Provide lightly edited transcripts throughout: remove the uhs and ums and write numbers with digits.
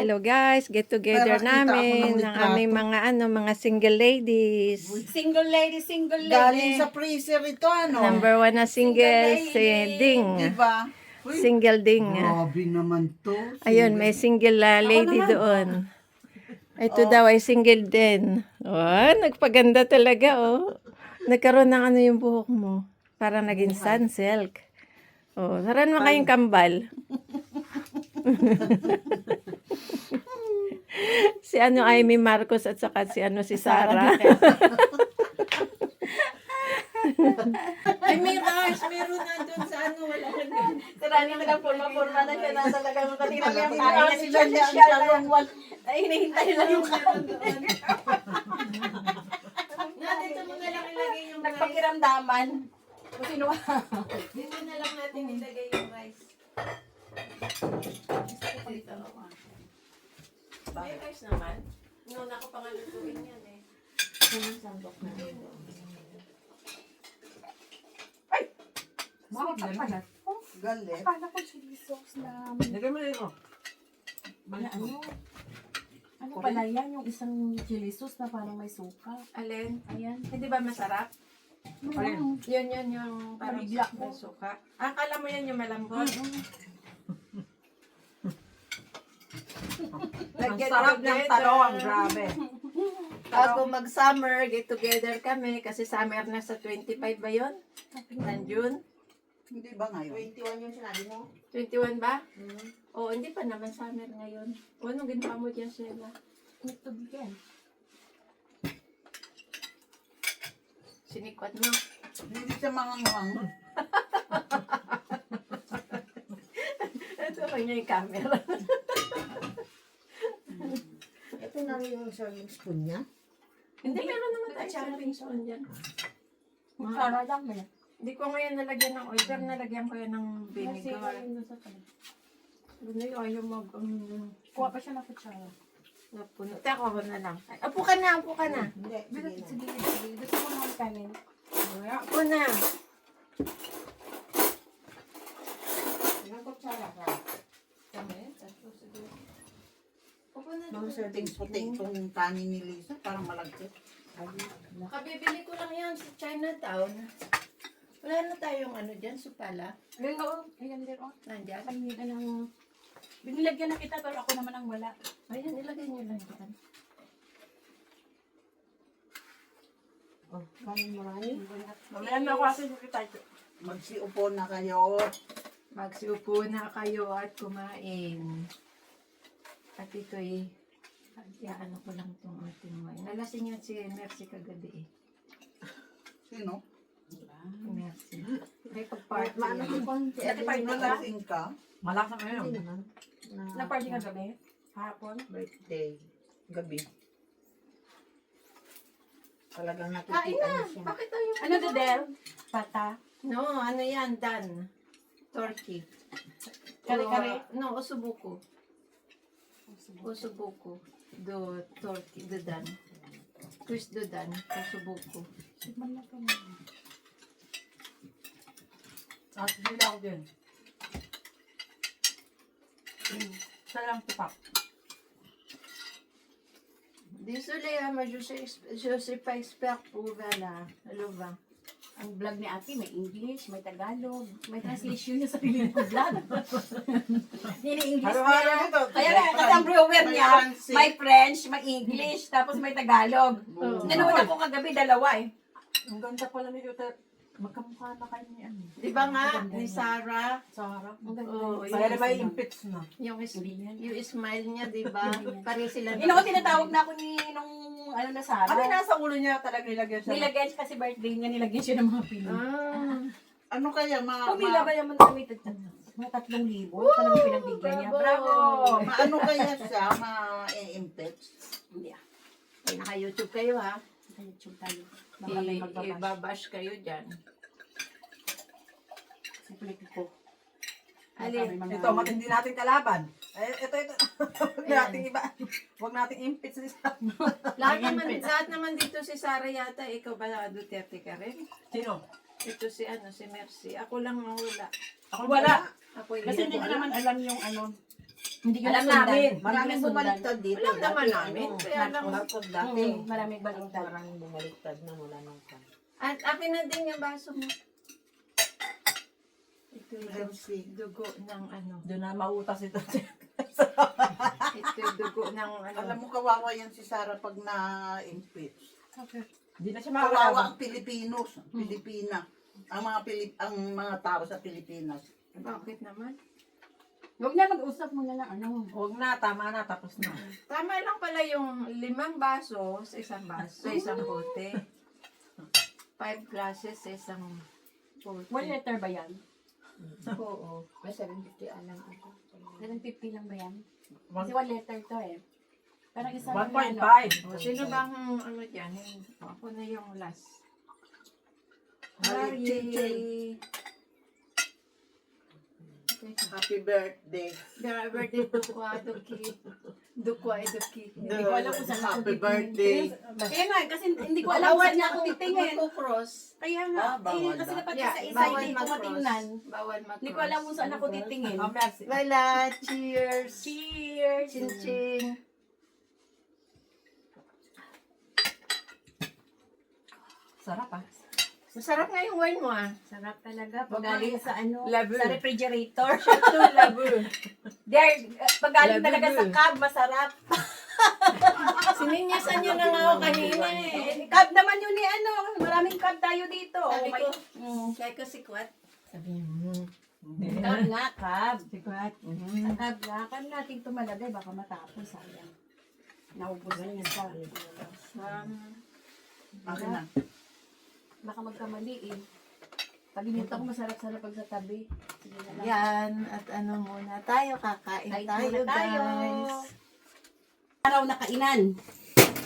hello guys. Get together Pero kita ako namin ng ng aming mga single ladies. Single lady, single lady. Galing sa freezer ito, ano? Number 1 na single, Single si lady. Ding. Diba? Uy, Single Ding. grabe naman to. Ayun, may single lady naman. doon. Ito daw ay single din. Oh, nagpaganda talaga oh. Nagkaroon ng ano yung buhok mo. Parang naging sun silk. Oh, saran mo kayong kambal. Si ano Amy Marcos at saka si ano si Sarah. Ay, may rush. Meron na doon sa ano. Wala ka na. Sarani mo lang, forma-forma na siya na talagang kanina yung kain. Kasi siya lang. Ay, hinihintay lang yung kain. Dito mo na lang ilagay yung rice. Nagpakiramdaman. Kung sino dito na lang natin ilagay yung rice. Dito. May rice naman. Nuna ko pang lutuin yan eh. Sandok na. Makakapalat. Galit. Akala ko chili sauce na... Lagay mo rin ko. na ano? Ano pala yan? Yung isang chili sauce na parang may suka. Alin? Ayan. Hindi ba masarap? Alin? Yun yung parang Nabigla ko. may suka. Ah, akala mo yan yung malambot? Ang sarap ng talong, grabe. Bago mag-summer, get together kami kasi summer na sa 25 ba yun? Ng June? Hindi ba ngayon? 21 yung sinabi mo? 21 ba? Oo, hindi pa naman summer ngayon. O, anong ginawa mo dyan, Sheila? Ito bigyan. Sinikwat mo. Hindi siya manganguang. Ito kanya yung camera. Ito na rin yung serving spoon niya. Hindi, meron naman tayo serving spoon dyan. Para lang ba yan? Hindi ko ngayon nalagyan ng oil, pero nalagyan ko yan ng vinegar. Ano yun, ayaw mag... Kuha pa siya na kutsara. napuno. Teka ko na lang. Ay, upo ka na, upo ka na. Hindi, sige na. Sige. Gusto mo naman kanin? Upo na. Ilang kutsara ka? Kami, tatlo siguro. Upo na. Mga serving puti itong kanin ni Lisa, parang malagkit. Kabibili ko lang yan sa Chinatown. Wala na tayong ano dyan, supala. Ayan o. Ayan din o. Nandyan. Pangita ng... Binilagyan na kita pero ako naman ang wala. Ayan, ilagay niyo lang dyan. Oh, kanin marami. Mamaya na ako kasi hindi tayo. Magsiupo na kayo. Magsiupo na kayo at kumain. At ito'y, ano ko lang itong ating wine. Nalasing yan si Mercy kagabi eh. Sino? Mercy. May pag-party Maano ko yan. konti. Ate, party ka? Nalasing ka? Malakas na Hindi ngayon. naman. Na-party ka gabi? Hapon? Birthday. Gabi. Talagang Kain nakikita na! niya siya. Bakit tayo? Ano Dudel? Pata? No, ano yan, Dan. Turkey. Kare-kare? No, osubuko. Osubuko. Do turkey, do Dan. Chris do Dan, osubuko. Sigman na ka At sila ako din. Salang tupak. Désolé, mais je sais pas expert pour la lova. Ang vlog ni ate, may English, may Tagalog, may translation niya sa sarili ng vlog. Nini-English Halo-halo niya. dito. Kaya nga, kasi ang brewer niya, May may French, may English, tapos may Tagalog. Oo. Nanood ako kagabi, dalawa eh. Ang ganda pala ni Yuta. Magkamukha na kayo ni ano. Di ba nga, ni Sarah, Sarap. oh, Kaya na yung, may impits na. yung smile niya, di ba? Pare sila. Ino ko tinatawag na ako ni nung ano na Sarah. Ano nasa ulo niya talaga nilagyan siya? Nilagyan siya kasi birthday niya, nilagyan siya ng mga pili. Ah, Ano kaya Pumila ba naman kami? Mga 3,000. Talagang pinagbigyan niya. bravo. Bravo! Maano kaya siya? Ma-impets? Hindi ah. ay, naka-YouTube kayo ha. Sa YouTube tayo. Baka may magbabash. Ibabash kayo dyan. Sa politiko. Alin? Ito, matindi natin kalaban. Ito. Huwag natin iba. Huwag natin impits ni Sarah. Lahat naman dito si Sarah yata. Ikaw ba Duterte ka rin? Sino? Ito si si Mercy. Ako lang ang wala. Ako wala. Ako Kasi hindi ko naman alam yung ano. Hindi yun Alam nasundan. namin. Maraming bumaliktad dito. Alam naman Dati, namin, kaya lang- Marcos dati. Maraming baliktad. Maraming bumaliktad na wala nang pan. At akin na din yung baso mo. Ito yung Healthy. dugo ng ano. Doon na mautas ito. Ito yung dugo ng ano. Alam mo, kawawa yan si Sarah pag na-impeach. Hindi na siya Kawawa makakalaban. ang Pilipinos, Pilipina. Ang mga tao sa Pilipinas. Bakit naman? Huwag na mag-usap muna lang ano. Huwag na, tama na, tapos na. Tama lang pala yung 5 baso sa isang baso, sa isang bote. 5 glasses sa isang bote. 1 letter ba yan? Oo. May 750 alang ako. 750 lang ba yan? Kasi 1 letter to eh. Parang isa lang 1.5. O, sino bang ano dyan? Ako na yung last. Ay, Chinchin. Happy birthday. Birthday dukwa, duki. Dukwa, duki. Hindi ko alam kung saan ako Happy titingin. birthday. Kaya nga, kasi hindi ko alam kung saan niya ako titingin. Cross. Kaya nga, bawal kasi na. dapat Yeah, isa-isa bawal hindi ko mag-cross. matingnan. Bawal mag-cross. Hindi ko alam kung saan ako titingin. Oh, merci. Wala. Cheers. Cheers! Chin-chin. Sarap ah. Masarap nga yung wine mo ah. Sarap talaga. Pag galing sa ano, Labu. sa refrigerator. Ito, labu. There, pag galing Labu. talaga sa cab, masarap. Sininyasan niyo na nga ako kanina eh. Cab naman yun ni ano. Maraming cab tayo dito. Sabi ko, Mm. kaya ko si Kwat. Sabi niya, Cab nga, cab. Sikat. Sa cab nga. Cab natin ito malagay. Baka matapos. Sayang. Naubos na yan sa. Akin na. Baka magkamali eh. Pag-inutan ko masarap-sarap pag sa tabi. Sige na lang. Yan, at ano muna tayo, kakain Kain tayo, muna tayo. guys. Araw na kainan.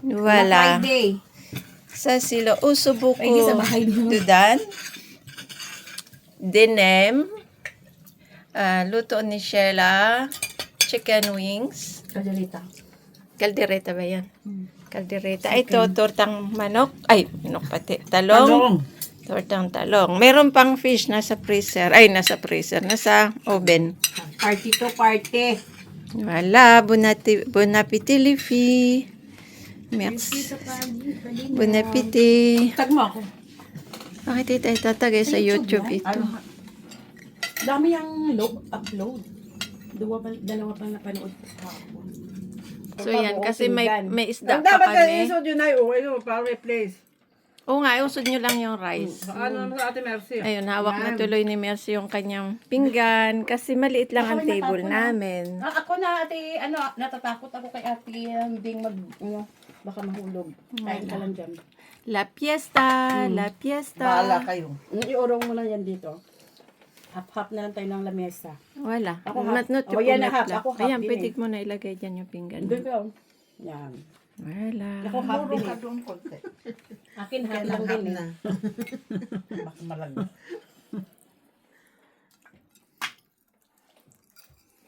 Wala. Friday. Sa silo, usubuko. Pwede sa bahay mo. Dudan. Dinem. Luto ni Sheila. Chicken wings. Kajalita. Kaldereta ba yan? Kaldereta. Ito, tortang manok. Ay, manok pati. Talong. Tortang talong. Meron pang fish nasa freezer. Ay, nasa freezer. Nasa oven. Party to party. Wala. Bon appetit, Liffy. Merci. Bon appetit. Tag mo ako. Bakit ito itatagay sa YouTube ito? Dami yung upload. Dalawa pang napanood ko. So yan, kasi may isda Ang dapat pa kayo kami. isod yun ay, ano, para replace. Oo nga, usod nyo lang yung rice. Ano naman sa ate Mercy? Ayun, hawak na tuloy ni Mercy yung kanyang pinggan kasi maliit lang ang Baka may table natapon na. namin. Ako na ate, natatakot ako kay ate hindi baka mahulog. Kain ka lang dyan. La fiesta, la Bahala fiesta. kayo. Iurong mo lang yan dito. Hap-hap na lang tayo ng lamesa. Wala. Ako half. Matnot Oh, yan na half. lang. Ako half Ayan, din pwede eh. mo na ilagay dyan yung pinggan. Doon ka. Yan. Wala. Ako half Puro din ka eh. doon konti. Akin half lang Kailangan din eh. na. Baka malag.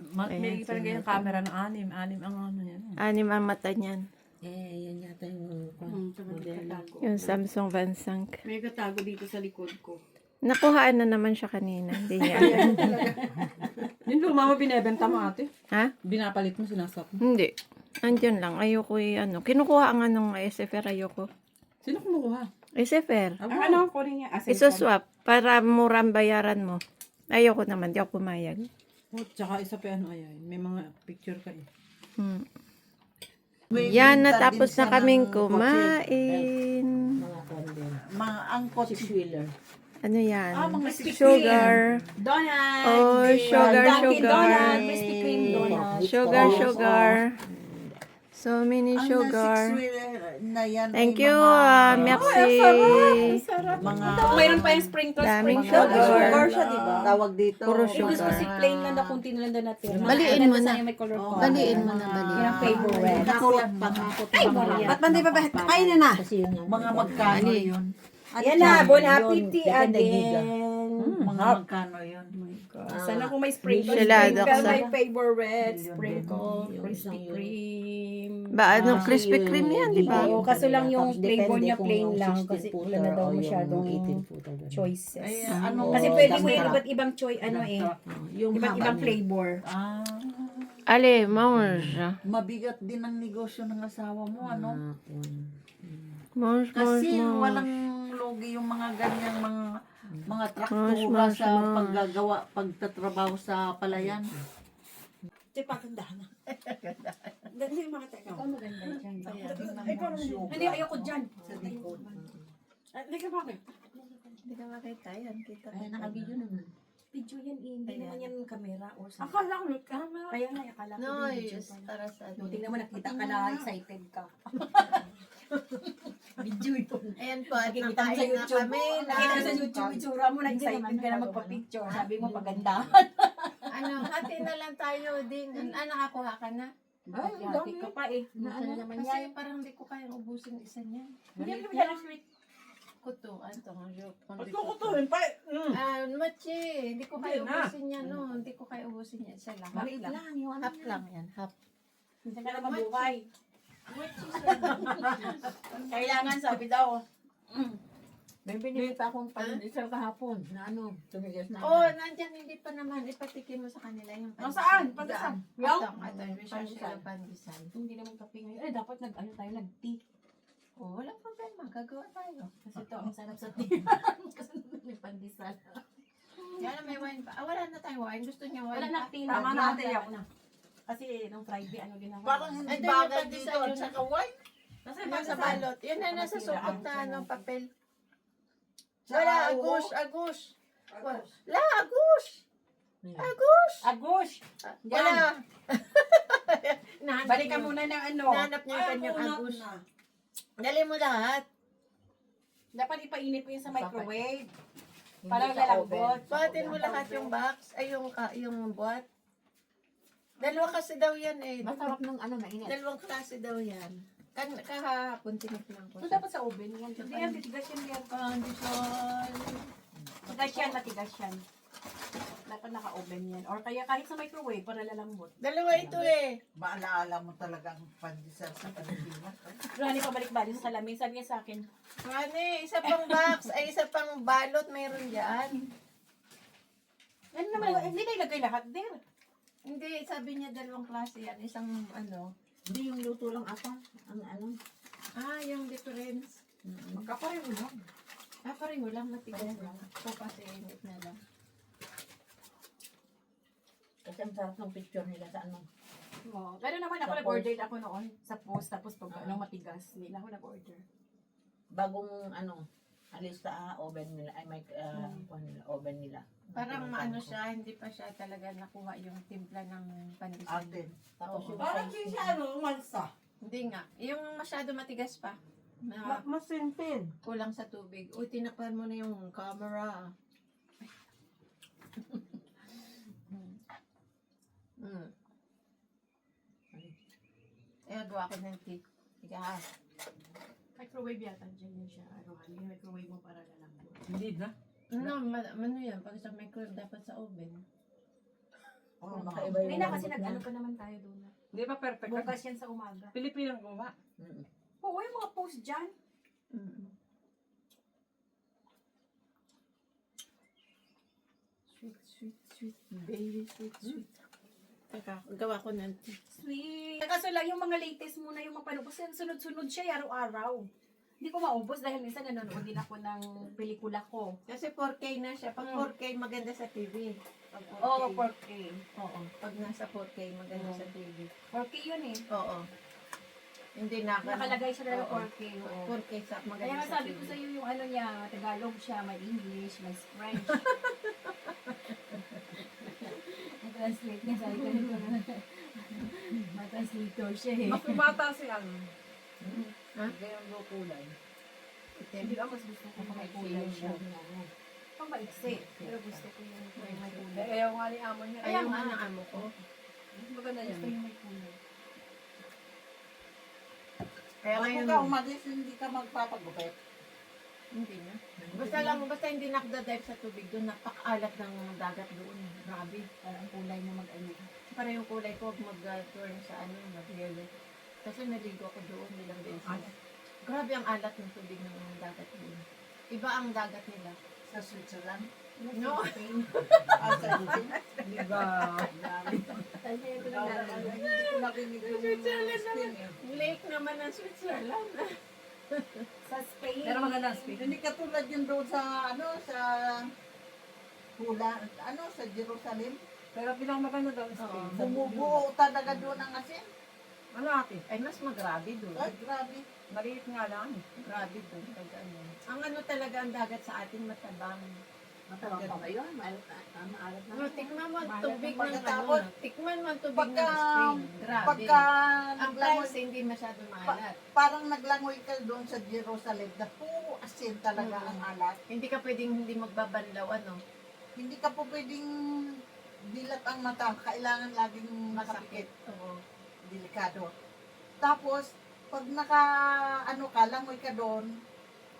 May parang ganyan camera ng anim ang ano yan. Anim ang mata niyan. Yan yata yung Yung Samsung Vansang. May katago dito sa likod ko. Nakuhaan na naman siya kanina. Hindi niya. Yung luma mo binebenta mo ate? Ha? Binapalit mo sinasap mo. Hindi. Andyan lang. Ayoko ano. Kinukuha nga nung SFR. Ayoko. Sino kumukuha? SFR. Ang ano ko rin niya. Isuswap. Para murang bayaran mo. Ayoko naman. Di ako pumayag. Oh, tsaka isa pa ano ayan. May mga picture ka eh. Hmm. Yan, natapos na kaming kumain. Mga angkot. Six-wheeler. Ano yan? mga Sugar. Donut! Oh, sugar, Dunkin' sugar. Donut! Krispy Kreme donut. Sugar, sugar. So many Ang sugar. six-wheeler na yan. Thank ay you, mga- merci. Mga Mayroon pa yung sprinkles. Daming sprinkles. sugar. sugar siya, di ba? Tawag dito. Puro Yung sugar. kasi plain lang na kunti na lang doon natin. Baliin mo na. May color ko. Baliin mo na, baliin. Yan ang favorite. Ay, Ba't man di pa ba? Kainin na! mga magkano yun? Yan na, bon appetit again. Mga magkano yun? Sana kung may sprinkles, Sila, sprinkle, Daksa. my favorite, sprinkle, Krispy Kreme. Ba, ano, Krispy Kreme yan, di ba? Oo, kaso lang yung flavor niya plain lang kasi wala na daw masyadong choices. Ay, ano? Kasi pwede mo yung iba't ibang choice, ano eh, Yung iba't ibang haba niya. flavor. Ah. Ale, mange. Mabigat din ang negosyo ng asawa mo, ano? Mange, Kasi mange, mange. walang logi yung mga ganyang mga traktura Mas, sa mas. paggagawa, pagtatrabaho sa palayan. Ito yung pagandahan na. Dali yung mga teka. Ikaw maganda dyan. Hindi, ayoko dyan. Hindi ka bakit? Hindi ka makita yan. Kita Ay, naka-video naman. Video yan, eh. Hindi naman yan camera or something. Akala ko, camera. Kaya nga, akala ko No, din video yes, pala. para sa No, tingnan mo, nakita ka na, excited ka. Video ito. Ayan po, at Nakikita mo sa nakain na YouTube. kami na, Nakita mo sa YouTube, itsura mo, Hindi na-excited naman ka na nagawa. magpa-picture. Sabi mo, paganda. ano, hati na lang tayo din. Nakakuha ka na? Ay, hati ka pa eh. Nasaan naman Kasi yan? parang hindi ko kayang ubusin isa niyan. Hindi mo yan ang sweet. Kuto, ito ang joke. Ba't ko kutuhin pa? Machi, hindi ko kaya Hindi na. ubusin yan, no. Hindi ko kaya ubusin yan. Isa lang. Maliit lang. Yung ano Half yan. lang yan, half. Hindi ka na mabuhay. Machi, Kailangan, sabi daw. May binili pa akong pandesal kahapon na ano, tumigas na. oh, nandyan, hindi pa naman. Ipatikin mo sa kanila yung Nasaan? Pandesal? Ito, may share sila pandesal. Hindi naman kape ngayon. Eh, dapat nag-ano tayo, nag-tea. Oh, walang problema. Gagawa tayo. Kasi ito, ang sarap sa tea. Kasi may pandesal. Yan, may wine pa. Wala na tayong wine. Gusto niya wine Wala pa. na tea. Tama na, ate, ako na. Kasi nung Friday, ano ginawa? Parang hindi Ito yung bagay pandesal dito at yun. saka wine. Nasa Yan sa balot. Yan na nasa sukot na Saan? anong papel. Tsaka Wala, uho. agus, agus. La, agus. Agus. Agush! Wala. Balik ka muna ng ano. Nahanap niya yung kanyang agus. Dali mo lahat. Dapat ipainit mo yun sa microwave. Para Para lalambot. Buhatin mo lahat yung box. Ay, yung buhat. Dalawa kasi daw yan eh. Masarap nung ano, mainit. Dalawang klase daw yan. Kahapon tinignan ko. So, dapat sa oven yan. Hindi yan, matigas yan yan. Condition. Matigas yan, matigas yan. Dapat naka-oven yan. Or kaya kahit sa microwave para lalambot. Dalawa ito eh. Maalaala mo talaga ang pandesal sa Pilipinas. Rani, pabalik-balik sa salamin. Sabi niya sa akin, Mane, isa pang box, ay isa pang balot mayroon dyan. ano naman, hindi na ilagay lahat there. Hindi, sabi niya dalawang klase yan. Isang ano. Hindi yung luto lang ata. Ang ano. Yung difference. Magkapareho lang. Pareho lang, matigas lang. Ito kasi init na lang. Kasi ang sarap ng picture nila sa ano. Oh, pero naman ako Sa nag-order ako noon sa post. Tapos pag ano, matigas, hindi na ako nag-order. Bagong ano, alis sa oven nila. Ay, may oven nila. Parang ano siya, hindi pa siya talaga nakuha yung timpla ng pandesal. Atin. Tapos Oo. yung Parang size siya ano, mansa. Hindi nga. Yung masyado matigas pa. Na Masintin. kulang sa tubig. Uy, tinakpan mo na yung camera. Mm. Gawa ko ng tea. Tiga ha. Microwave yata dyan yun siya. Ano, yung microwave mo para lalambot. Hindi na. No, ano yan? Pag sa microwave, dapat sa oven. Oo, Makaiba Hindi yung na kasi lambot nag-ano niya. pa naman tayo doon. Hindi ba perfect? Bukas yan sa umaga. Pilipinang gumawa. Oo, yung mga post dyan. Mm. Sweet, sweet, sweet. Baby, sweet, sweet. Teka, gawa ko ng tea. Sweet. Kaso lang yung mga latest muna yung mapanood. Kasi sunod-sunod siya araw-araw. Hindi ko maubos dahil minsan nanonood din ako ng pelikula ko. Kasi 4K na siya. Pag 4K, maganda sa TV. Pag 4K. Oo, 4K. Oo. Pag nasa 4K, maganda sa TV. 4K yun eh. Oo. Hindi na. Nakalagay siya na Oo. 4K. Oo. 4K sa Kaya maganda nga sa sabi TV. ko sa iyo yung ano niya, Tagalog siya, may English, may French. Translate niya, sabi ko nito na. May translator siya eh. Mas bumata si ano. Ha? Ganyan daw kulay. Hindi ba mas gusto ko may kulay siya. Pang maiksi. Pero gusto ko yung may kulay. Ayaw nga ni amo niya. Ayaw nga ng amo ko. Maganda yan. Gusto yung may kulay. Kaya Bago ngayon, ka umalis, hindi ka magpapagupit. hindi na. Basta hindi nakdadive sa tubig doon. Napakaalat ng dagat doon. Grabe. Para ang kulay na mag-ano. Para yung kulay ko, mag-turn sa mag-yellow. Kasi naligo ko doon nilang beses. Grabe ang alat ng tubig ng dagat doon. Iba ang dagat nila. Sa Switzerland. No. Asa Spain. Diba? Kasi ito lang nalala. Hindi ko nakinig yung Spain eh. Lake naman ng Switzerland. Sa Spain. Pero maganda ang speed. Hindi katulad yun doon sa sa Hula, sa Jerusalem. Pero pinakamaganda daw ang speed. Bumubuo talaga doon ang asin. Ano ate? Ay, mas magrabe doon. Ay, grabe. Maliit nga lang. Grabe doon. Ang ano talaga ang dagat sa atin matabang. Matabang pa ba yun? Maalat na. No, tikman mo ang Maalat tubig na ng ano. pagkatapos. Tikman mo ang tubig Pagka, ng Spain. Grabe. pagka ang naglangoy, price hindi masyado maalat. parang naglangoy ka doon sa Jerusalem na puro asin talaga ang alat. Hindi ka pwedeng hindi magbabanlaw, ano. Hindi ka po pwedeng dilat ang mata. Kailangan laging nakapikit. Oo. Delikado. Tapos, pag langoy ka doon,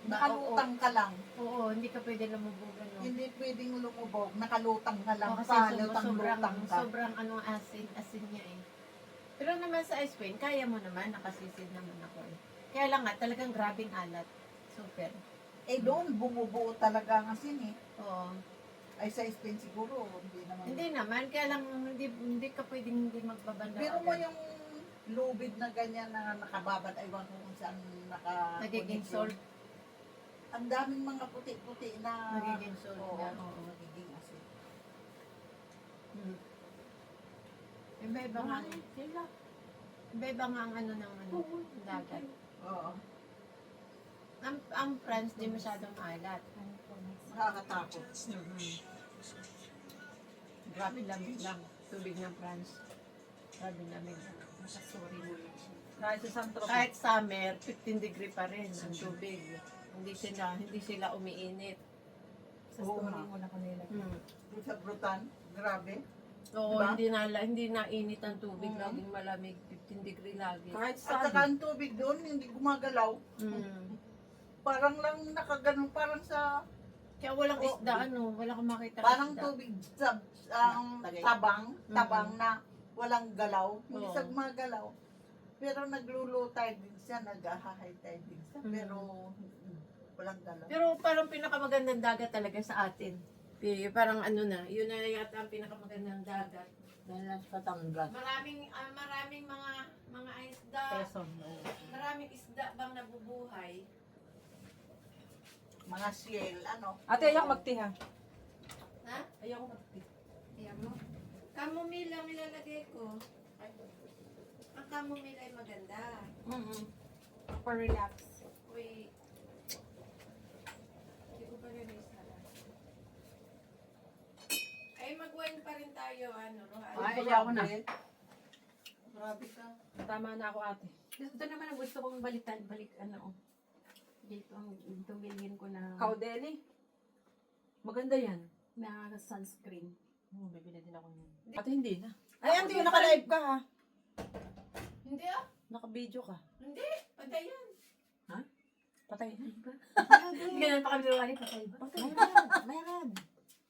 nakalutang ka lang. Oo, hindi ka pwede lumubog, ano. Hindi pwedeng lumubog, nakalutang ka lang. Oo, kasi sobrang Lutang ka. asin niya eh. Pero naman sa Spain, kaya mo naman, nakasisid naman ako eh. Kaya lang nga, talagang grabing alat. Super. Eh doon, bumubuo talaga ang asin eh. Oo. Ay sa Spain siguro, hindi naman. Hindi naman, kaya lang hindi ka pwedeng hindi magbabanlaw. Pero mo agad. yung lubid na ganyan na nakababad, aywan ko kung saan Nagiging salt. Ang daming mga puti-puti na Nagiging salt Oo, na, oo. nagiging asin. Hmm. Iba-iba nga. Iba-iba nga ang ano ng dagat. Oo. Ang France, di masyadong maalat. Nakakatakot. Grabe lamig lang. Tubig ng France. Grabe lamig. Kahit sa San Tropez. Kahit summer, 15 degree pa rin ang tubig. Hindi sila umiinit. Sa Oo story nga. mo na ko nila. Doon sa Brutan, grabe. Oo, Diba? hindi nainit ang tubig. Mm. Laging malamig. 15 degree lagi. Kahit At saka ang tubig doon, hindi gumagalaw. Mm. Parang lang nakaganon, parang sa, Kaya walang Oo. isda, Wala kang makita parang isda. tubig sa tabang na walang galaw. Hindi Oo. siya gumagalaw. Pero naglulow tide din siya, nag-high tide din siya. Pero walang galaw. Pero parang pinakamagandang dagat talaga sa atin. Parang yun na yata ang pinakamagandang dagat. Dahil lang sa Tanggap. Maraming mga isda. Quezon. Maraming isda bang nabubuhay? Mga shell, Ate, ayaw magtiha. Ha? Ayaw magtiha. Ayan mo. Chamomile ang ilalagay ko. Ang chamomile ay maganda. For relax. Uy. Hindi ko pa rin isala. Ay, mag-wine pa rin tayo, Rohan. Ay, ayaw na. Grabe ka. Tama na ako ate. Ito naman ang gusto kong balik, dito ang bilhin ko na Kaudeli. Maganda yan. na sunscreen. Bibili din ako yan. Ate, hindi na. Ay, hindi, naka-live ka ha. Hindi Naka-video ka. Hindi. Patay yan. Patay na. Ganun pa kami nilawali pa sa iba. Meron.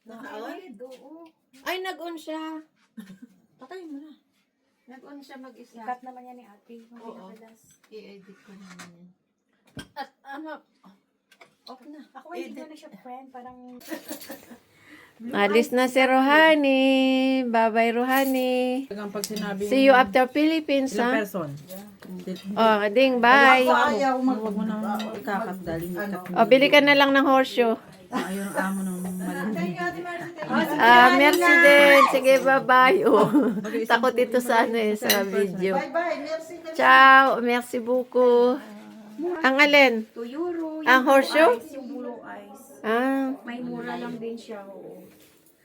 Naka-on? Oo. Ay, nag-on siya. Patay mo na. Nag-on siya mag-isa. Sikat naman yan ni ate. Oo. Madalas. I-edit ko naman yan. At off na. Ako hindi ko na siya friend. Parang Alis na si Rohani. Bye-bye, Rohani. Hanggang pag sinabi See you after Philippines, ilang ha? person. Oh, ding, bye. Ayaw Huwag mo nang ikakat dahil hindi ka. O, bili ka na lang ng horseshoe. Ayaw ang amo ng malaki. Merci din. Sige, bye-bye. Oh, takot ito sa sa video. Bye-bye, merci ka. Ciao. Merci beaucoup. Ang alin? 2 euro. Ang horseshoe? Yung blue eyes. Ah, May mura lang din siya. Oo.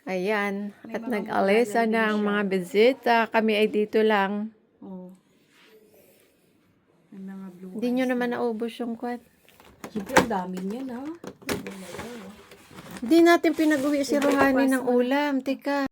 ayan. At nag-alisa na ang mga bisita. Kami ay dito lang. Oh. May mga blue. Hindi nyo naman naubos yung kwat. Siyempre, ang dami niya na. Hindi natin pinag-uwi si Rohani ng ulam. Tika.